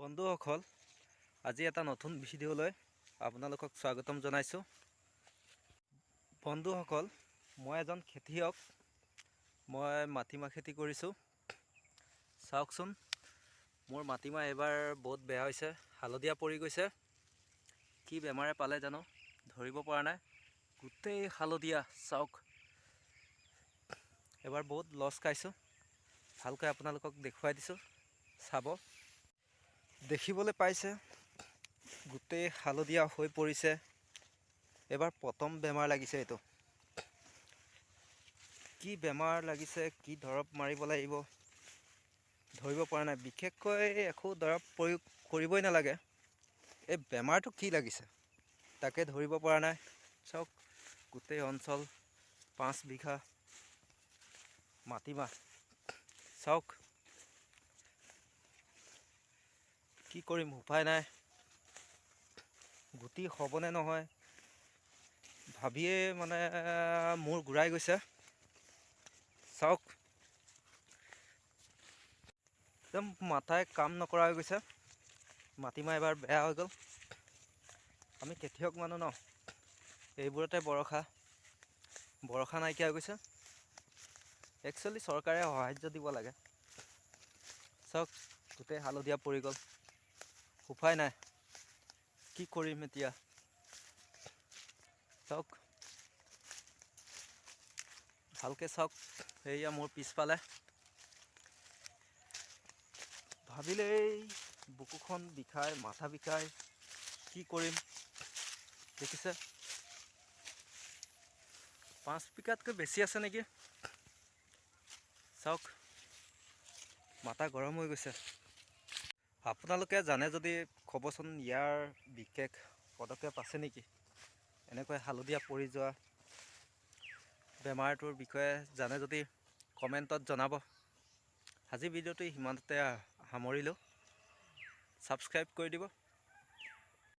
বন্ধুসকল, আজি এটা নতুন ভিডিঅ'লৈ আপোনালোকক স্বাগতম জনাইছোঁ। বন্ধুসকল, মই এজন খেতিয়ক। মই মাটিমাহ খেতি কৰিছোঁ। চাওকচোন, মোৰ মাটিমাহ এইবাৰ বহুত বেয়া হৈছে, হালধীয়া পৰি গৈছে। কি বেমাৰে পালে জানো, ধৰিব পৰা নাই। গোটেই হালধীয়া, চাওক। এবাৰ বহুত লছ খাইছোঁ। ভালকৈ আপোনালোকক দেখুৱাই দিছোঁ, চাব। দেখিবলৈ পাইছে, গোটেই হালধীয়া হৈ পৰিছে। এবাৰ প্ৰথম বেমাৰ লাগিছে এইটো। কি বেমাৰ লাগিছে, কি দৰৱ মাৰিব লাগিব, ধৰিব পৰা নাই। বিশেষকৈ একো দৰৱ প্ৰয়োগ কৰিবই নালাগে। এই বেমাৰটো কি লাগিছে তাকে ধৰিব পৰা নাই। চাওক, গোটেই অঞ্চল 5 বিঘা মাটিমাহ। চাওক, কি কৰিম, উপায় নাই। গুটি হ'বনে নহয় ভাবিয়ে মূৰ ঘূৰাই গৈছে। চাওক, একদম মাথাই কাম নকৰা হৈ গৈছে। মাটিমাহ এবাৰ বেয়া হৈ গ'ল। আমি খেতিয়ক মানুহ ন, এইবোৰতে ভৰসা নাইকিয়া হৈ গৈছে। একচুৱেলি চৰকাৰে সাহাৰ্য দিব লাগে। চাওক, গোটেই হালধীয়া পৰি গ'ল। উপায় নাই, কি কৰিম এতিয়া। চাওক, ভালকৈ চাওক। এয়া মোৰ পিছফালে। ভাবিলেই বুকুখন বিষায়, মাথা বিষায়। কি কৰিম, দেখিছে 5 বিঘাতকৈ বেছি আছে নেকি। চাওক, মাথা গৰম হৈ গৈছে। আপোনালোকে জানে যদি ক'বচোন, ইয়াৰ বিশেষ পদক্ষেপ আছে নেকি? এনেকৈ হালধীয়া পৰি যোৱা বেমাৰটোৰ বিষয়ে জানে যদি কমেণ্টত জনাব। আজি ভিডিঅ'টো সিমানতে সামৰিলোঁ। ছাবস্ক্ৰাইব কৰি দিব।